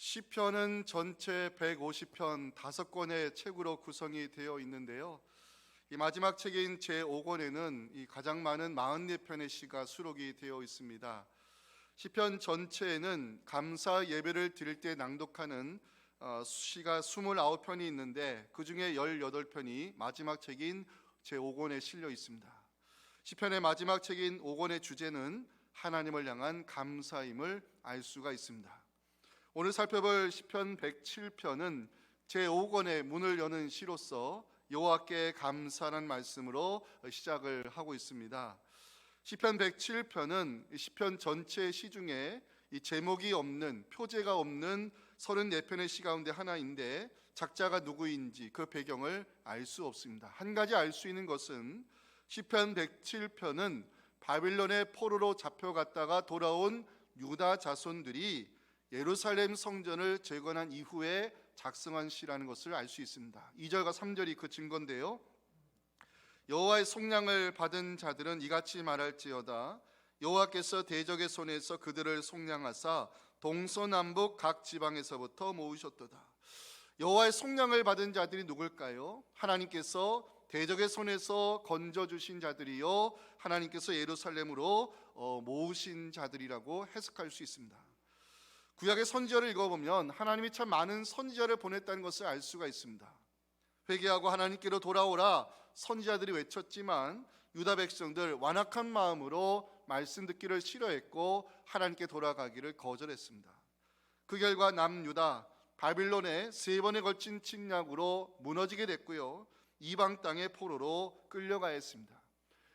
시편은 전체 150편 5권의 책으로 구성이 되어 있는데요. 이 마지막 책인 제5권에는 이 가장 많은 44편의 시가 수록이 되어 있습니다. 시편 전체에는 감사 예배를 드릴 때 낭독하는 시가 29편이 있는데 그 중에 18편이 마지막 책인 제5권에 실려 있습니다. 시편의 마지막 책인 5권의 주제는 하나님을 향한 감사임을 알 수가 있습니다. 오늘 살펴볼 시편 107편은 제5권의 문을 여는 시로서 여호와께 감사라는 말씀으로 시작을 하고 있습니다. 시편 107편은 시편 전체 시 중에 이 제목이 없는, 표제가 없는 34편의 시 가운데 하나인데 작자가 누구인지 그 배경을 알 수 없습니다. 한 가지 알 수 있는 것은 시편 107편은 바빌론의 포로로 잡혀갔다가 돌아온 유다 자손들이 예루살렘 성전을 재건한 이후에 작성한 시라는 것을 알 수 있습니다. 2절과 3절이 그 증거인데요. 여호와의 속량을 받은 자들은 이같이 말할지어다. 여호와께서 대적의 손에서 그들을 속량하사 동서남북 각 지방에서부터 모으셨도다. 여호와의 속량을 받은 자들이 누굴까요? 하나님께서 대적의 손에서 건져주신 자들이요, 하나님께서 예루살렘으로 모으신 자들이라고 해석할 수 있습니다. 구약의 선지자를 읽어보면 하나님이 참 많은 선지자를 보냈다는 것을 알 수가 있습니다. 회개하고 하나님께로 돌아오라 선지자들이 외쳤지만 유다 백성들 완악한 마음으로 말씀 듣기를 싫어했고 하나님께 돌아가기를 거절했습니다. 그 결과 남유다 바빌론의 3번에 걸친 침략으로 무너지게 됐고요, 이방 땅의 포로로 끌려가야 했습니다.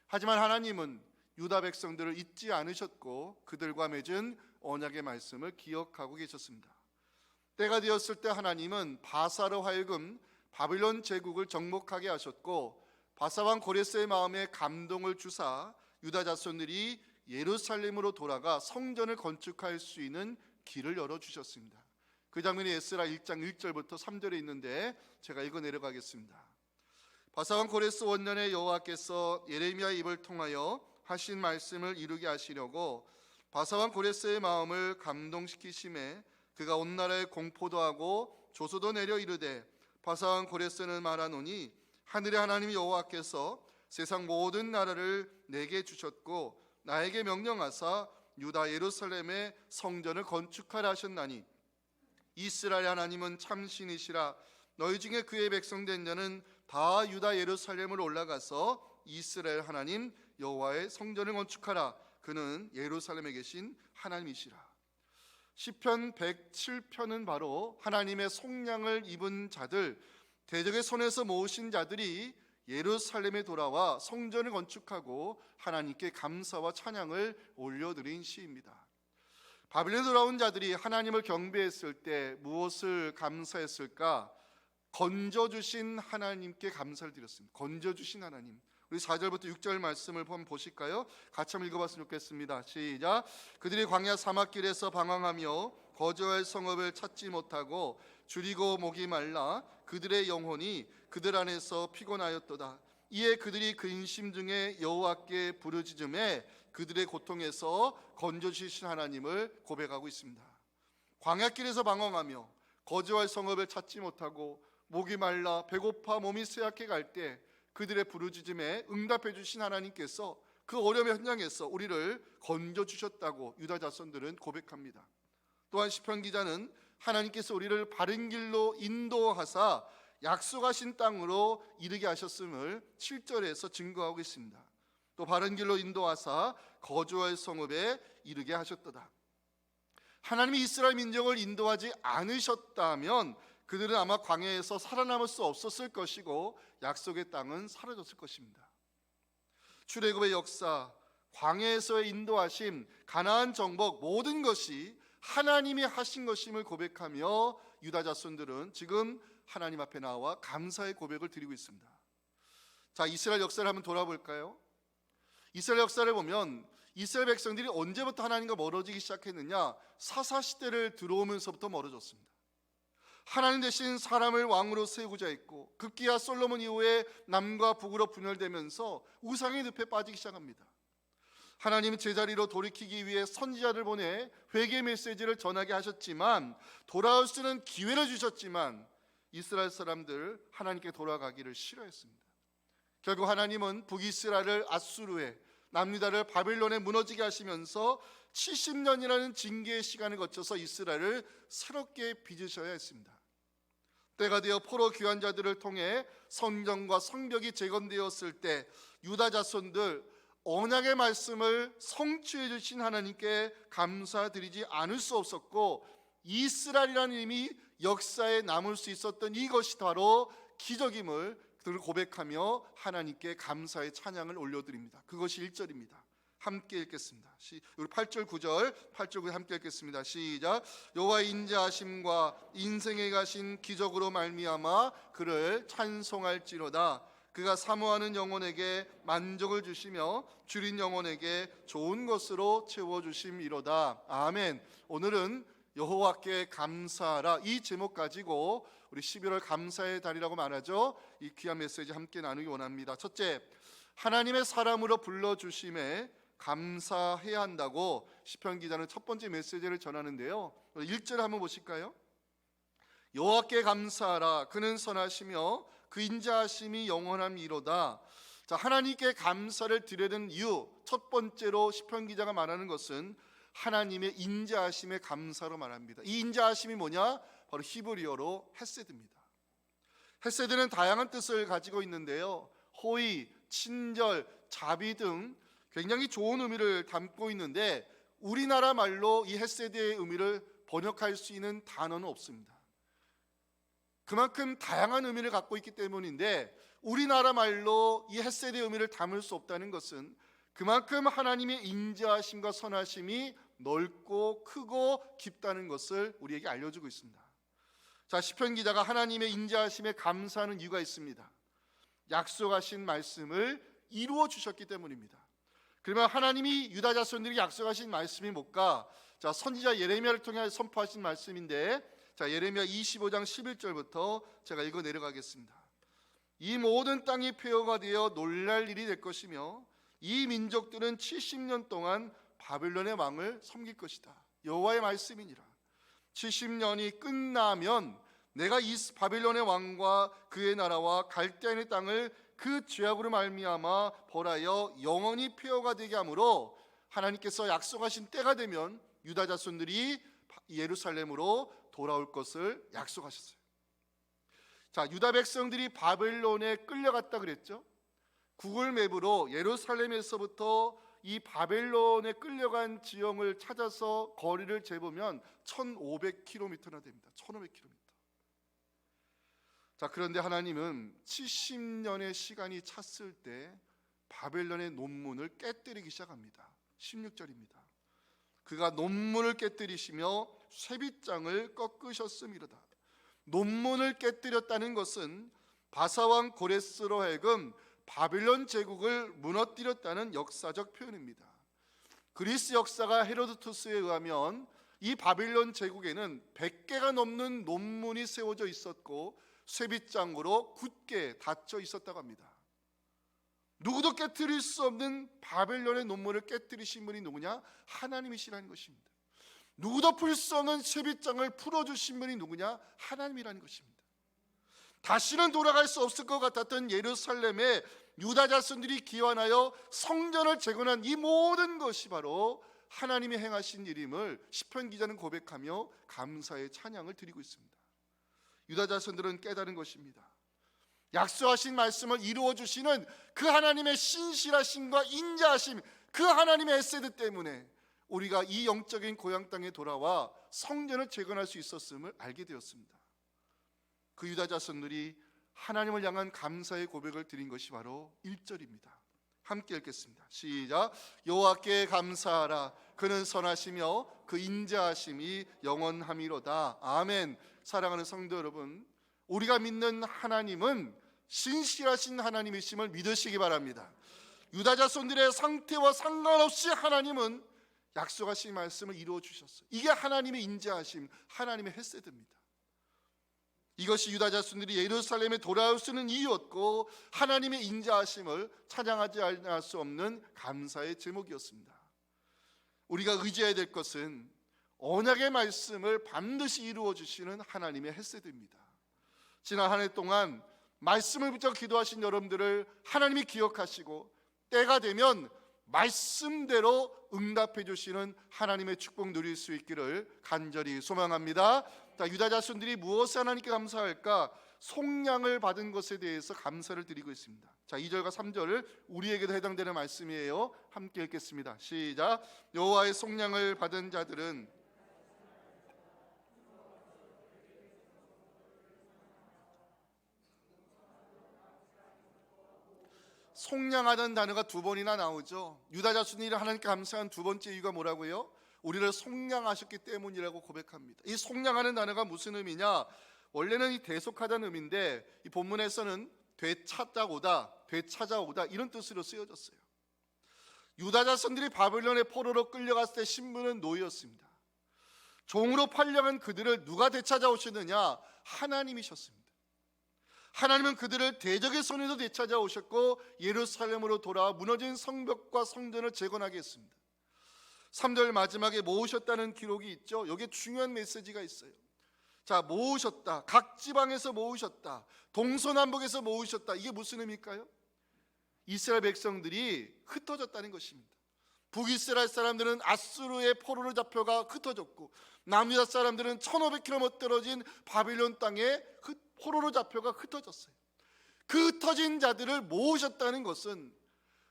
하지만 하나님은 유다 백성들을 잊지 않으셨고 그들과 맺은 언약의 말씀을 기억하고 계셨습니다. 때가 되었을 때 하나님은 바사로 하여금 바빌론 제국을 정복하게 하셨고 바사왕 고레스의 마음에 감동을 주사 유다 자손들이 예루살렘으로 돌아가 성전을 건축할 수 있는 길을 열어주셨습니다. 그 장면이 에스라 1장 1절부터 3절에 있는데 제가 읽어 내려가겠습니다. 바사왕 고레스 원년에 여호와께서 예레미야의 입을 통하여 하신 말씀을 이루게 하시려고 바사왕 고레스의 마음을 감동시키심에 그가 온 나라에 공포도 하고 조소도 내려 이르되 바사왕 고레스는 말하노니 하늘의 하나님 여호와께서 세상 모든 나라를 내게 주셨고 나에게 명령하사 유다 예루살렘의 성전을 건축하라 하셨나니 이스라엘 하나님은 참신이시라. 너희 중에 그의 백성 된 자는 다 유다 예루살렘으로 올라가서 이스라엘 하나님 여호와의 성전을 건축하라. 그는 예루살렘에 계신 하나님이시라. 시편 107편은 바로 하나님의 속량을 입은 자들, 대적의 손에서 모으신 자들이 예루살렘에 돌아와 성전을 건축하고 하나님께 감사와 찬양을 올려드린 시입니다. 바빌론에 돌아온 자들이 하나님을 경배했을 때 무엇을 감사했을까? 건져주신 하나님께 감사를 드렸습니다. 건져주신 하나님. 우리 4절부터 6절 말씀을 한번 보실까요? 같이 한번 읽어봤으면 좋겠습니다. 시작. 그들이 광야 사막길에서 방황하며 거주할 성읍을 찾지 못하고 줄이고 목이 말라 그들의 영혼이 그들 안에서 피곤하였도다. 이에 그들이 근심 중에 여호와께 부르짖음에 그들의 고통에서 건져주신 하나님을 고백하고 있습니다. 광야길에서 방황하며 거주할 성읍을 찾지 못하고 목이 말라 배고파 몸이 쇠약해 갈 때 그들의 부르짖음에 응답해 주신 하나님께서 그 어려움의 현장에서 우리를 건져주셨다고 유다 자손들은 고백합니다. 또한 시편 기자는 하나님께서 우리를 바른 길로 인도하사 약속하신 땅으로 이르게 하셨음을 7절에서 증거하고 있습니다. 또 바른 길로 인도하사 거주할 성읍에 이르게 하셨도다. 하나님이 이스라엘 민족을 인도하지 않으셨다면 그들은 아마 광야에서 살아남을 수 없었을 것이고 약속의 땅은 사라졌을 것입니다. 출애굽의 역사, 광야에서의 인도하심, 가나안 정복 모든 것이 하나님이 하신 것임을 고백하며 유다 자손들은 지금 하나님 앞에 나와 감사의 고백을 드리고 있습니다. 자, 이스라엘 역사를 한번 돌아볼까요? 이스라엘 역사를 보면 이스라엘 백성들이 언제부터 하나님과 멀어지기 시작했느냐? 사사시대를 들어오면서부터 멀어졌습니다. 하나님 대신 사람을 왕으로 세우고자 했고 급기야 솔로몬 이후에 남과 북으로 분열되면서 우상의 늪에 빠지기 시작합니다. 하나님은 제자리로 돌이키기 위해 선지자를 보내 회개 메시지를 전하게 하셨지만, 돌아올 수 있는 기회를 주셨지만 이스라엘 사람들 하나님께 돌아가기를 싫어했습니다. 결국 하나님은 북이스라엘을 아수르에, 남유다를 바벨론에 무너지게 하시면서 70년이라는 징계의 시간을 거쳐서 이스라엘을 새롭게 빚으셔야 했습니다. 때가 되어 포로 귀환 자들을 통해 성전과 성벽이 재건되었을 때 유다 자손들 언약의 말씀을 성취해 주신 하나님께 감사드리지 않을 수 없었고, 이스라엘이라는 이름이 역사에 남을 수 있었던 이것이 바로 기적임을 그들을 고백하며 하나님께 감사의 찬양을 올려드립니다. 그것이 1절입니다. 함께 읽겠습니다. 우리 8절 9절 8절 9절 함께 읽겠습니다. 시작. 여호와의 인자하심과 인생에 가신 기적으로 말미암아 그를 찬송할지로다. 그가 사모하는 영혼에게 만족을 주시며 줄인 영혼에게 좋은 것으로 채워주심이로다. 아멘. 오늘은 여호와께 감사하라, 이 제목 가지고 우리 11월 감사의 달이라고 말하죠. 이 귀한 메시지 함께 나누기 원합니다. 첫째, 하나님의 사람으로 불러주심에 감사해야 한다고 시편 기자는 첫 번째 메시지를 전하는데요. 1절 한번 보실까요? 여호와께 감사하라, 그는 선하시며 그 인자하심이 영원함이로다. 자, 하나님께 감사를 드리는 이유, 첫 번째로 시편 기자가 말하는 것은 하나님의 인자하심의 감사로 말합니다. 이 인자하심이 뭐냐? 바로 히브리어로 헤세드입니다. 헤세드는 다양한 뜻을 가지고 있는데요, 호의, 친절, 자비 등 굉장히 좋은 의미를 담고 있는데, 우리나라 말로 이 헤세드의 의미를 번역할 수 있는 단어는 없습니다. 그만큼 다양한 의미를 갖고 있기 때문인데, 우리나라 말로 이 헤세드의 의미를 담을 수 없다는 것은 그만큼 하나님의 인자하심과 선하심이 넓고 크고 깊다는 것을 우리에게 알려주고 있습니다. 자, 시편 기자가 하나님의 인자하심에 감사하는 이유가 있습니다. 약속하신 말씀을 이루어 주셨기 때문입니다. 그러면 하나님이 유다 자손들에게 약속하신 말씀이 뭘까? 자, 선지자 예레미야를 통해 선포하신 말씀인데, 자, 예레미야 25장 11절부터 제가 읽어 내려가겠습니다. 이 모든 땅이 폐허가 되어 놀랄 일이 될 것이며 이 민족들은 70년 동안 바벨론의 왕을 섬길 것이다. 여호와의 말씀이니라. 70년이 끝나면 내가 이 바벨론의 왕과 그의 나라와 갈대아인의 땅을 그 죄악으로 말미암아 벌하여 영원히 폐허가 되게 하므로, 하나님께서 약속하신 때가 되면 유다 자손들이 예루살렘으로 돌아올 것을 약속하셨어요. 자, 유다 백성들이 바벨론에 끌려갔다 그랬죠. 구글 맵으로 예루살렘에서부터 이 바벨론에 끌려간 지형을 찾아서 거리를 재보면 1500km나 됩니다. 1500km. 자, 그런데 하나님은 70년의 시간이 찼을 때 바벨론의 논문을 깨뜨리기 시작합니다. 16절입니다. 그가 논문을 깨뜨리시며 쇠빗장을 꺾으셨음이로다. 논문을 깨뜨렸다는 것은 바사왕 고레스로 하여금 바벨론 제국을 무너뜨렸다는 역사적 표현입니다. 그리스 역사가 헤로도투스에 의하면 이 바벨론 제국에는 100개가 넘는 논문이 세워져 있었고 쇠빗장으로 굳게 닫혀 있었다고 합니다. 누구도 깨뜨릴 수 없는 바벨론의 논문을 깨뜨리신 분이 누구냐? 하나님이시라는 것입니다. 누구도 풀 수 없는 쇠빗장을 풀어주신 분이 누구냐? 하나님이라는 것입니다. 다시는 돌아갈 수 없을 것 같았던 예루살렘에 유다 자손들이 기환하여 성전을 재건한 이 모든 것이 바로 하나님이 행하신 일임을 시편 기자는 고백하며 감사의 찬양을 드리고 있습니다. 유다 자손들은 깨달은 것입니다. 약속하신 말씀을 이루어 주시는 그 하나님의 신실하심과 인자하심, 그 하나님의 에세드 때문에 우리가 이 영적인 고향 땅에 돌아와 성전을 재건할 수 있었음을 알게 되었습니다. 그 유다 자손들이 하나님을 향한 감사의 고백을 드린 것이 바로 1절입니다. 함께 읽겠습니다. 시작. 여호와께 감사하라, 그는 선하시며 그 인자하심이 영원함이로다. 아멘. 사랑하는 성도 여러분, 우리가 믿는 하나님은 신실하신 하나님이심을 믿으시기 바랍니다. 유다 자손들의 상태와 상관없이 하나님은 약속하신 말씀을 이루어 주셨어요. 이게 하나님의 인자하심, 하나님의 헤세드입니다. 이것이 유다 자손들이 예루살렘에 돌아올 수 있는 이유였고 하나님의 인자하심을 찬양하지 않을 수 없는 감사의 제목이었습니다. 우리가 의지해야 될 것은 언약의 말씀을 반드시 이루어 주시는 하나님의 헤세드입니다. 지난 한 해 동안 말씀을 붙잡고 기도하신 여러분들을 하나님이 기억하시고 때가 되면 말씀대로 응답해 주시는 하나님의 축복 누릴 수 있기를 간절히 소망합니다. 자, 유다 자손들이 무엇을 하나님께 감사할까? 속량을 받은 것에 대해서 감사를 드리고 있습니다. 자, 2절과 3절을 우리에게도 해당되는 말씀이에요. 함께 읽겠습니다. 시작. 여호와의 속량을 받은 자들은 속량하다는 단어가 두 번이나 나오죠. 유다 자손이 하나님께 감사한 두 번째 이유가 뭐라고요? 우리를 속량하셨기 때문이라고 고백합니다. 이 속량하는 단어가 무슨 의미냐? 원래는 이 대속하다는 의미인데 이 본문에서는 되찾아오다 이런 뜻으로 쓰여졌어요. 유다 자손들이 바벨론의 포로로 끌려갔을 때 신분은 노예였습니다. 종으로 팔려간 그들을 누가 되찾아오시느냐? 하나님이셨습니다. 하나님은 그들을 대적의 손에서 되찾아오셨고 예루살렘으로 돌아와 무너진 성벽과 성전을 재건하게 했습니다. 3절 마지막에 모으셨다는 기록이 있죠. 여기에 중요한 메시지가 있어요. 자, 모으셨다. 각 지방에서 모으셨다. 동서남북에서 모으셨다. 이게 무슨 의미일까요? 이스라엘 백성들이 흩어졌다는 것입니다. 북이스라엘 사람들은 아수르의 포로로 잡혀가 흩어졌고 남유다 사람들은 1500km 떨어진 바빌론 땅에 포로로 잡혀가 흩어졌어요. 그 흩어진 자들을 모으셨다는 것은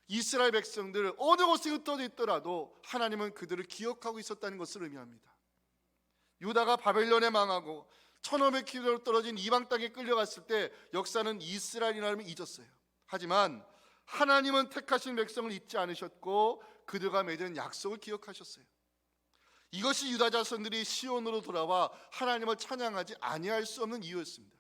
이스라엘 백성들 어느 곳에 흩어져 있더라도 하나님은 그들을 기억하고 있었다는 것을 의미합니다. 유다가 바벨론에 망하고 1500km 떨어진 이방 땅에 끌려갔을 때 역사는 이스라엘이라면 잊었어요. 하지만 하나님은 택하신 백성을 잊지 않으셨고 그들과 맺은 약속을 기억하셨어요. 이것이 유다 자손들이 시온으로 돌아와 하나님을 찬양하지 아니할 수 없는 이유였습니다.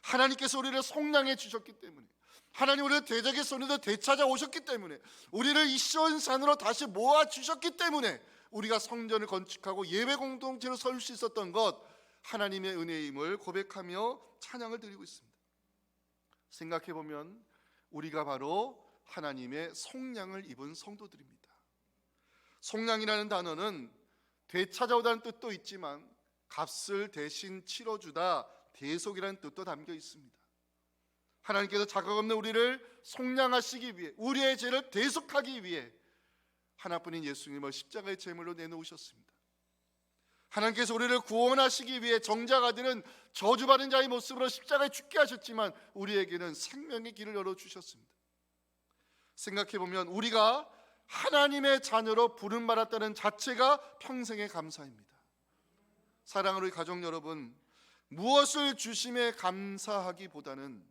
하나님께서 우리를 속량해 주셨기 때문에, 하나님 우리를 대적의 손에서 되찾아오셨기 때문에, 우리를 이 시온산으로 다시 모아주셨기 때문에 우리가 성전을 건축하고 예배 공동체로 설 수 있었던 것, 하나님의 은혜임을 고백하며 찬양을 드리고 있습니다. 생각해보면 우리가 바로 하나님의 속량을 입은 성도들입니다. 속량이라는 단어는 되찾아오다는 뜻도 있지만 값을 대신 치러주다, 대속이라는 뜻도 담겨 있습니다. 하나님께서 자각 없는 우리를 속량하시기 위해, 우리의 죄를 대속하기 위해 하나뿐인 예수님을 십자가의 제물로 내놓으셨습니다. 하나님께서 우리를 구원하시기 위해 정작 아들은 저주받은 자의 모습으로 십자가에 죽게 하셨지만 우리에게는 생명의 길을 열어주셨습니다. 생각해보면 우리가 하나님의 자녀로 부름받았다는 자체가 평생의 감사입니다. 사랑하는 우리 가족 여러분, 무엇을 주심에 감사하기보다는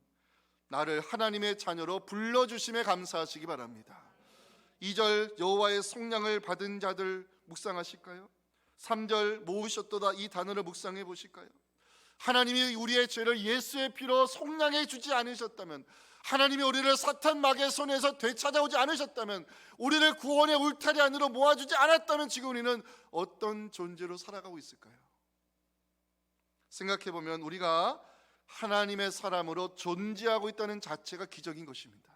나를 하나님의 자녀로 불러주심에 감사하시기 바랍니다. 2절 여호와의 속량을 받은 자들 묵상하실까요? 3절 모으셨도다 이 단어를 묵상해 보실까요? 하나님이 우리의 죄를 예수의 피로 속량해 주지 않으셨다면, 하나님이 우리를 사탄 마귀의 손에서 되찾아오지 않으셨다면, 우리를 구원의 울타리 안으로 모아주지 않았다면 지금 우리는 어떤 존재로 살아가고 있을까요? 생각해보면 우리가 하나님의 사람으로 존재하고 있다는 자체가 기적인 것입니다.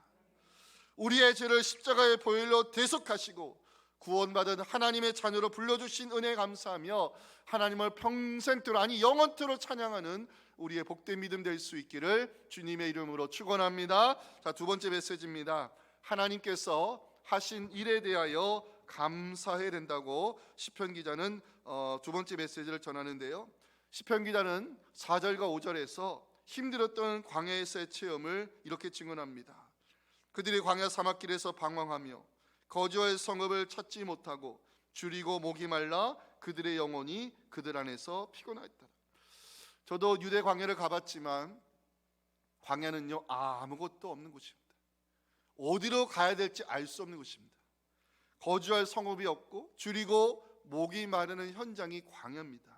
우리의 죄를 십자가의 보혈로 대속하시고 구원받은 하나님의 자녀로 불러주신 은혜에 감사하며 하나님을 평생토록, 아니 영원토록 찬양하는 우리의 복된 믿음 될 수 있기를 주님의 이름으로 축원합니다. 자, 두 번째 메시지입니다. 하나님께서 하신 일에 대하여 감사해야 된다고 시편 기자는 두 번째 메시지를 전하는데요. 시편 기자는 4절과 5절에서 힘들었던 광야에서의 체험을 이렇게 증언합니다. 그들이 광야 사막길에서 방황하며 거주할 성읍을 찾지 못하고 줄이고 목이 말라 그들의 영혼이 그들 안에서 피곤하였다. 저도 유대 광야를 가봤지만 광야는요 아무것도 없는 곳입니다. 어디로 가야 될지 알 수 없는 곳입니다. 거주할 성읍이 없고 줄이고 목이 마르는 현장이 광야입니다.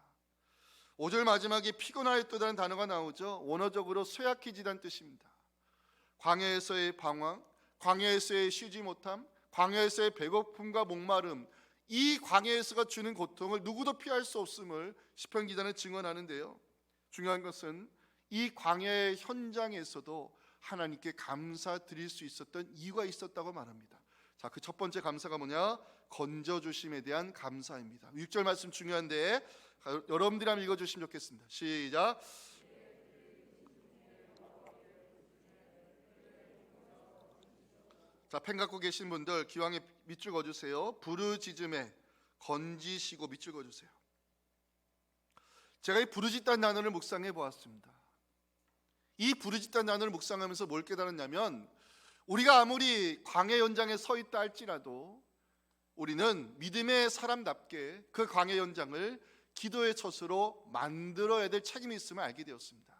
5절 마지막에 피곤하였다는 단어가 나오죠. 원어적으로 쇠약해지다는 뜻입니다. 광야에서의 방황, 광야에서의 쉬지 못함, 광야에서의 배고픔과 목마름, 이 광야에서가 주는 고통을 누구도 피할 수 없음을 시편 기자는 증언하는데요. 중요한 것은 이 광야의 현장에서도 하나님께 감사드릴 수 있었던 이유가 있었다고 말합니다. 자, 그 첫 번째 감사가 뭐냐? 건져주심에 대한 감사입니다. 6절 말씀 중요한데 여러분들이 한번 읽어주시면 좋겠습니다. 시작. 자, 펜 갖고 계신 분들 기왕에 밑줄 그어주세요. 부르짖음에 건지시고 밑줄 그어주세요. 제가 이 부르짖다는 단어를 묵상해 보았습니다. 이 부르짖다는 단어를 묵상하면서 뭘 깨달았냐면, 우리가 아무리 광야 현장에 서 있다 할지라도 우리는 믿음의 사람답게 그 광야 현장을 기도의 처소로 만들어야 될 책임이 있음을 알게 되었습니다.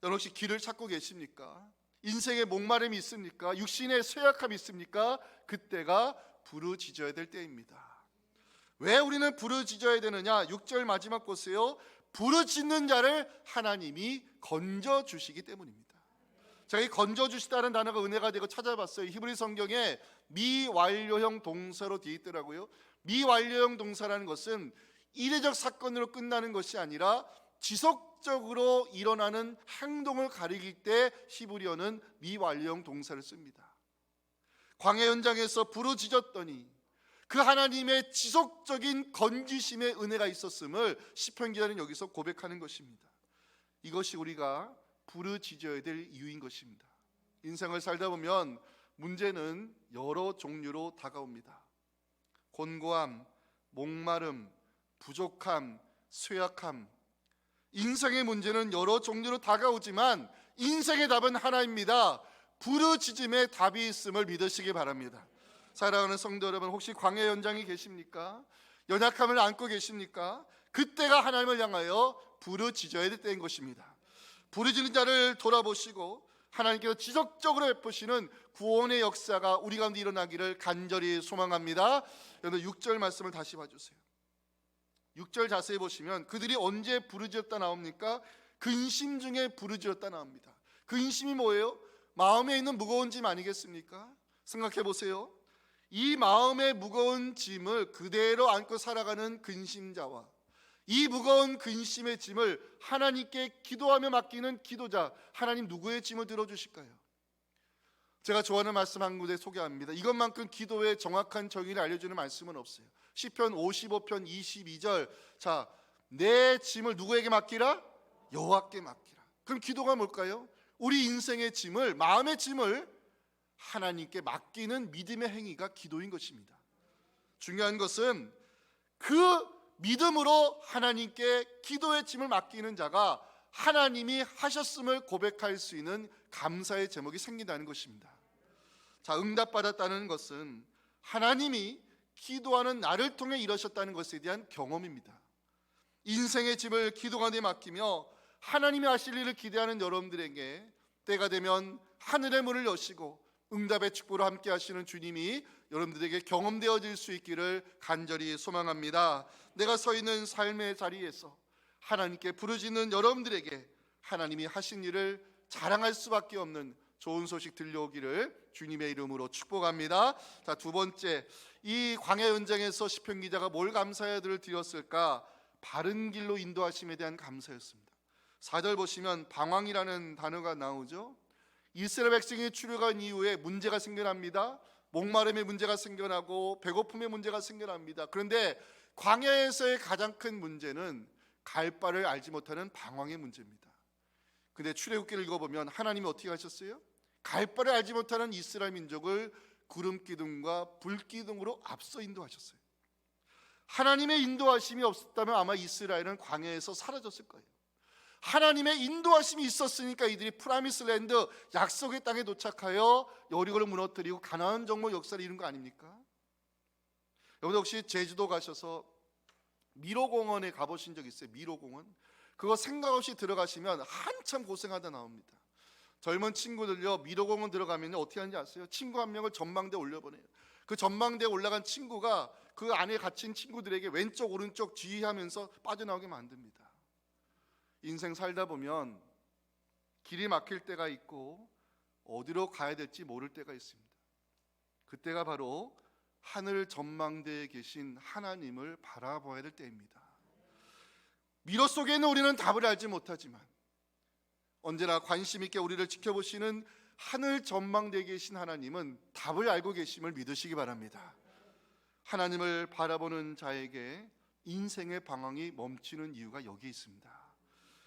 여러분 혹시 길을 찾고 계십니까? 인생의 목마름이 있습니까? 육신의 쇠약함이 있습니까? 그때가 부르짖어야 될 때입니다. 왜 우리는 부르짖어야 되느냐? 6절 마지막 보세요. 부르짖는 자를 하나님이 건져주시기 때문입니다. 제가 이 건져주시다는 단어가 은혜가 되고 찾아봤어요. 히브리 성경에 미완료형 동사로 되어 있더라고요. 미완료형 동사라는 것은 이례적 사건으로 끝나는 것이 아니라 지속적으로 일어나는 행동을 가리킬 때 히브리어는 미완료형 동사를 씁니다. 광야 현장에서 부르짖었더니 그 하나님의 지속적인 건지심의 은혜가 있었음을 시편 기자는 여기서 고백하는 것입니다. 이것이 우리가 부르짖어야 될 이유인 것입니다. 인생을 살다 보면 문제는 여러 종류로 다가옵니다. 곤고함, 목마름, 부족함, 쇠약함. 인생의 문제는 여러 종류로 다가오지만 인생의 답은 하나입니다. 부르짖음의 답이 있음을 믿으시기 바랍니다. 사랑하는 성도 여러분, 혹시 광야 현장에 계십니까? 연약함을 안고 계십니까? 그때가 하나님을 향하여 부르짖어야 될 때인 것입니다. 부르짖는 자를 돌아보시고 하나님께서 지속적으로 베푸시는 구원의 역사가 우리 가운데 일어나기를 간절히 소망합니다. 여러분 6절 말씀을 다시 봐주세요. 6절 자세히 보시면 그들이 언제 부르짖었다 나옵니까? 근심 중에 부르짖었다 나옵니다. 근심이 뭐예요? 마음에 있는 무거운 짐 아니겠습니까? 생각해 보세요. 이 마음의 무거운 짐을 그대로 안고 살아가는 근심자와 이 무거운 근심의 짐을 하나님께 기도하며 맡기는 기도자, 하나님 누구의 짐을 들어주실까요? 제가 좋아하는 말씀 한 군데 소개합니다. 이것만큼 기도의 정확한 정의를 알려주는 말씀은 없어요. 시편 55편 22절, 자, 내 짐을 누구에게 맡기라? 여호와께 맡기라. 그럼 기도가 뭘까요? 우리 인생의 짐을, 마음의 짐을 하나님께 맡기는 믿음의 행위가 기도인 것입니다. 중요한 것은 그 믿음으로 하나님께 기도의 짐을 맡기는 자가 하나님이 하셨음을 고백할 수 있는 감사의 제목이 생긴다는 것입니다. 자, 응답받았다는 것은 하나님이 기도하는 나를 통해 이루셨다는 것에 대한 경험입니다. 인생의 짐을 기도 가운데 맡기며 하나님이 하실 일을 기대하는 여러분들에게 때가 되면 하늘의 문을 여시고 응답의 축복으로 함께 하시는 주님이 여러분들에게 경험되어질 수 있기를 간절히 소망합니다. 내가 서 있는 삶의 자리에서 하나님께 부르짖는 여러분들에게 하나님이 하신 일을 자랑할 수밖에 없는 좋은 소식 들려오기를 주님의 이름으로 축복합니다. 자, 두 번째, 이 광야 현장에서 시편 기자가 뭘 감사해야를 드렸을까? 바른 길로 인도하심에 대한 감사였습니다. 4절 보시면 방황이라는 단어가 나오죠. 이스라엘 백성이 출애굽한 이후에 문제가 생겨납니다. 목마름의 문제가 생겨나고 배고픔의 문제가 생겨납니다. 그런데 광야에서의 가장 큰 문제는 갈 바를 알지 못하는 방황의 문제입니다. 근데 출애굽기를 읽어보면 하나님이 어떻게 하셨어요? 갈 바를 알지 못하는 이스라엘 민족을 구름 기둥과 불 기둥으로 앞서 인도하셨어요. 하나님의 인도하심이 없었다면 아마 이스라엘은 광야에서 사라졌을 거예요. 하나님의 인도하심이 있었으니까 이들이 프라미스랜드 약속의 땅에 도착하여 여리고를 무너뜨리고 가나안 정복 역사를 이룬 거 아닙니까? 여러분 혹시 제주도 가셔서 미로공원에 가보신 적 있어요? 미로공원? 그거 생각 없이 들어가시면 한참 고생하다 나옵니다. 젊은 친구들요, 미로공원 들어가면 어떻게 하는지 아세요? 친구 한 명을 전망대에 올려보내요. 그 전망대에 올라간 친구가 그 안에 갇힌 친구들에게 왼쪽 오른쪽 지휘하면서 빠져나오게 만듭니다. 인생 살다 보면 길이 막힐 때가 있고 어디로 가야 될지 모를 때가 있습니다. 그때가 바로 하늘 전망대에 계신 하나님을 바라봐야 될 때입니다. 미로 속에는 우리는 답을 알지 못하지만 언제나 관심 있게 우리를 지켜보시는 하늘 전망대에 계신 하나님은 답을 알고 계심을 믿으시기 바랍니다. 하나님을 바라보는 자에게 인생의 방황이 멈추는 이유가 여기 있습니다.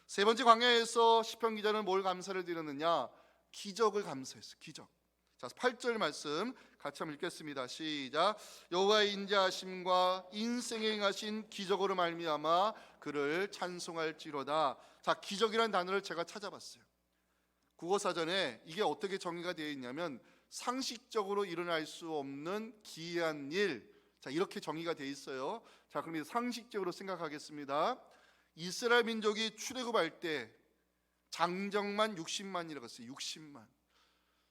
세 번째 광야에서 시편 기자는 뭘 감사를 드렸느냐? 기적을 감사했어요. 기적. 자, 8절 말씀 같이 한번 읽겠습니다. 시작. 여호와의 인자하심과 인생에 행하신 기적으로 말미암아 그를 찬송할지로다. 자, 기적이라는 단어를 제가 찾아봤어요. 국어사전에 이게 어떻게 정의가 되어 있냐면 상식적으로 일어날 수 없는 기이한 일. 자, 이렇게 정의가 되어 있어요. 자, 그럼 상식적으로 생각하겠습니다. 이스라엘 민족이 출애굽할 때 장정만 60만이라고 했어요. 60만.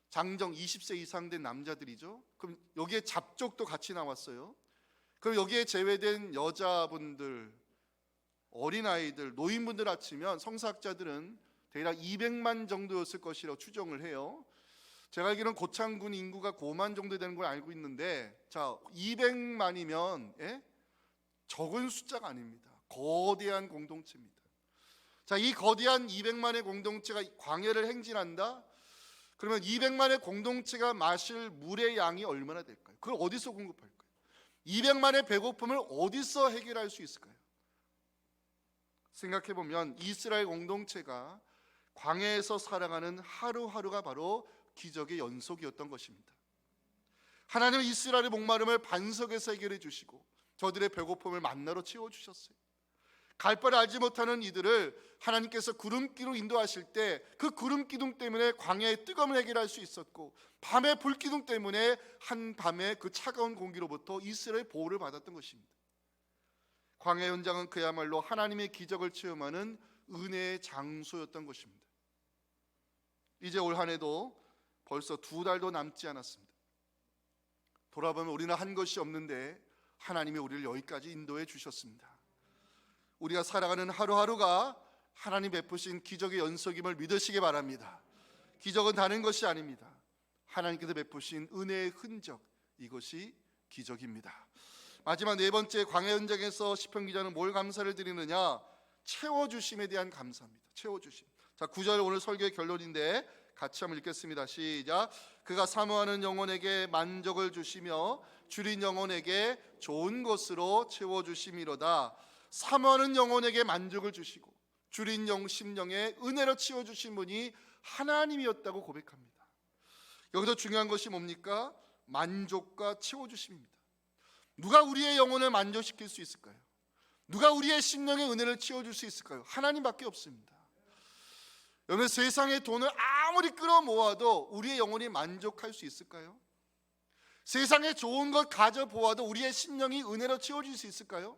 장정 20세 이상 된 남자들이죠. 그럼 여기에 잡족도 같이 나왔어요. 그럼 여기에 제외된 여자분들, 어린아이들, 노인분들 합치면 성사학자들은 대략 200만 정도였을 것이라고 추정을 해요. 제가 알기로는 고창군 인구가 5만 정도 되는 걸 알고 있는데, 자, 200만이면 적은 숫자가 아닙니다. 거대한 공동체입니다. 자, 이 거대한 200만의 공동체가 광야를 행진한다? 그러면 200만의 공동체가 마실 물의 양이 얼마나 될까요? 그걸 어디서 공급할까요? 200만의 배고픔을 어디서 해결할 수 있을까요? 생각해보면 이스라엘 공동체가 광야에서 살아가는 하루하루가 바로 기적의 연속이었던 것입니다. 하나님은 이스라엘의 목마름을 반석에서 해결해 주시고 저들의 배고픔을 만나로 채워주셨어요. 갈 바를 알지 못하는 이들을 하나님께서 구름기로 인도하실 때 그 구름기둥 때문에 광야의 뜨거움을 해결할 수 있었고, 밤의 불기둥 때문에 한밤에 그 차가운 공기로부터 이스라엘 보호를 받았던 것입니다. 광야 현장은 그야말로 하나님의 기적을 체험하는 은혜의 장소였던 것입니다. 이제 올 한 해도 벌써 2달도 남지 않았습니다. 돌아보면 우리는 한 것이 없는데 하나님이 우리를 여기까지 인도해 주셨습니다. 우리가 살아가는 하루하루가 하나님 베푸신 기적의 연속임을 믿으시기 바랍니다. 기적은 다른 것이 아닙니다. 하나님께서 베푸신 은혜의 흔적, 이것이 기적입니다. 마지막 네 번째 광야 현장에서 시편 기자는 뭘 감사를 드리느냐? 채워주심에 대한 감사입니다. 채워주심. 자, 9절 오늘 설교의 결론인데 같이 한번 읽겠습니다. 시작. 그가 사모하는 영혼에게 만족을 주시며 줄인 영혼에게 좋은 것으로 채워주심이로다. 사모하는 영혼에게 만족을 주시고 줄인 심령에 은혜로 채워주신 분이 하나님이었다고 고백합니다. 여기서 중요한 것이 뭡니까? 만족과 채워주심입니다. 누가 우리의 영혼을 만족시킬 수 있을까요? 누가 우리의 심령의 은혜를 채워줄 수 있을까요? 하나님밖에 없습니다. 여러분, 세상의 돈을 아무리 끌어모아도 우리의 영혼이 만족할 수 있을까요? 세상에 좋은 것 가져보아도 우리의 심령이 은혜로 채워질 수 있을까요?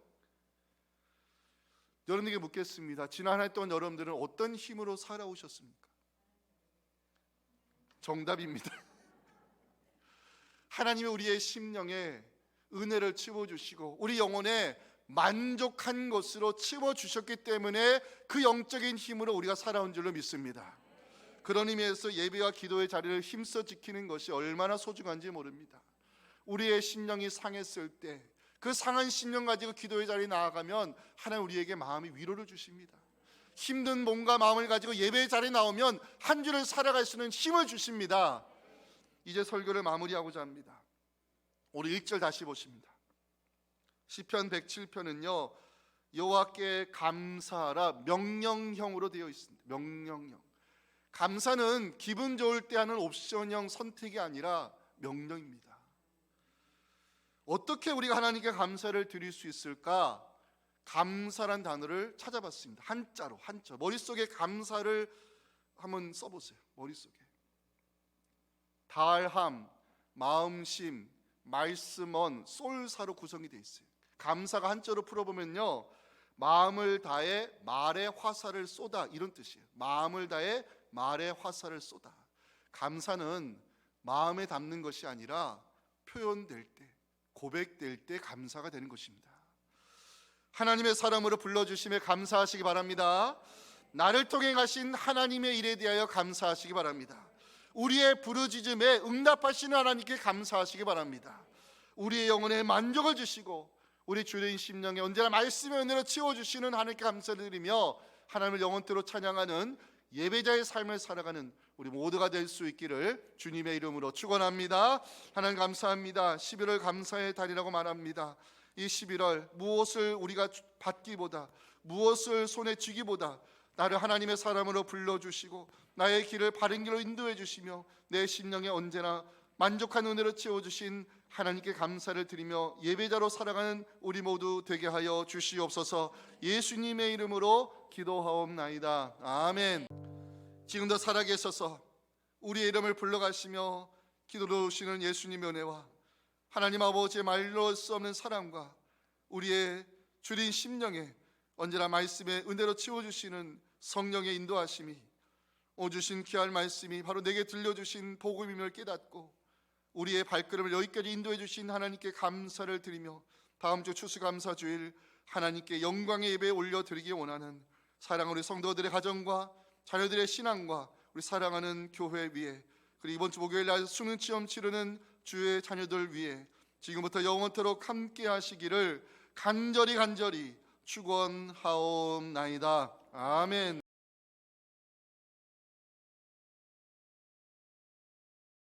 여러분에게 묻겠습니다. 지난 한 해 동안 여러분들은 어떤 힘으로 살아오셨습니까? 정답입니다. 하나님이 우리의 심령에 은혜를 채워주시고 우리 영혼에 만족한 것으로 채워주셨기 때문에 그 영적인 힘으로 우리가 살아온 줄로 믿습니다. 그런 의미에서 예배와 기도의 자리를 힘써 지키는 것이 얼마나 소중한지 모릅니다. 우리의 심령이 상했을 때 그 상한 심령 가지고 기도의 자리에 나아가면 하나님 우리에게 마음의 위로를 주십니다. 힘든 몸과 마음을 가지고 예배의 자리에 나오면 한 주를 살아갈 수 있는 힘을 주십니다. 이제 설교를 마무리하고자 합니다. 우리 1절 다시 보십니다. 시편 107편은요 여호와께 감사하라 명령형으로 되어 있습니다. 명령형. 감사는 기분 좋을 때 하는 옵션형 선택이 아니라 명령입니다. 어떻게 우리가 하나님께 감사를 드릴 수 있을까? 감사란 단어를 찾아봤습니다. 한자로, 한자. 머릿속에 감사를 한번 써보세요. 머릿속에 달함, 마음심, 말씀언, 솔사로 구성이 되어 있어요. 감사가 한자로 풀어보면요 마음을 다해 말에 화살을 쏟아, 이런 뜻이에요. 마음을 다해 말에 화살을 쏟아. 감사는 마음에 담는 것이 아니라 표현될 때, 고백될 때 감사가 되는 것입니다. 하나님의 사람으로 불러주심에 감사하시기 바랍니다. 나를 통해 가신 하나님의 일에 대하여 감사하시기 바랍니다. 우리의 부르짖음에 응답하시는 하나님께 감사하시기 바랍니다. 우리의 영혼에 만족을 주시고 우리 주인 심령에 언제나 말씀의 은혜로 채워주시는 하나님께 감사를 드리며 하나님을 영원토록 찬양하는 예배자의 삶을 살아가는 우리 모두가 될 수 있기를 주님의 이름으로 축원합니다. 하나님 감사합니다. 11월 감사의 달이라고 말합니다. 이 11월 무엇을 우리가 받기보다, 무엇을 손에 쥐기보다 나를 하나님의 사람으로 불러주시고 나의 길을 바른 길로 인도해 주시며 내 심령에 언제나 만족한 은혜로 채워주신 하나님께 감사를 드리며 예배자로 살아가는 우리 모두 되게 하여 주시옵소서. 예수님의 이름으로 기도하옵나이다. 아멘. 지금도 살아계셔서 우리의 이름을 불러가시며 기도로우시는 예수님의 은혜와 하나님 아버지의 말로 수 없는 사랑과 우리의 주린 심령에 언제나 말씀의 은혜로 채워주시는 성령의 인도하심이 오늘 주신 귀한 말씀이 바로 내게 들려주신 복음임을 깨닫고 우리의 발걸음을 여기까지 인도해 주신 하나님께 감사를 드리며 다음 주 추수감사주일 하나님께 영광의 예배 올려드리기 원하는 사랑하는 우리 성도들의 가정과 자녀들의 신앙과 우리 사랑하는 교회 위에, 그리고 이번 주 목요일 날 수능 시험 치르는 주의 자녀들 위해 지금부터 영원토록 함께 하시기를 간절히 축원하옵나이다. 아멘.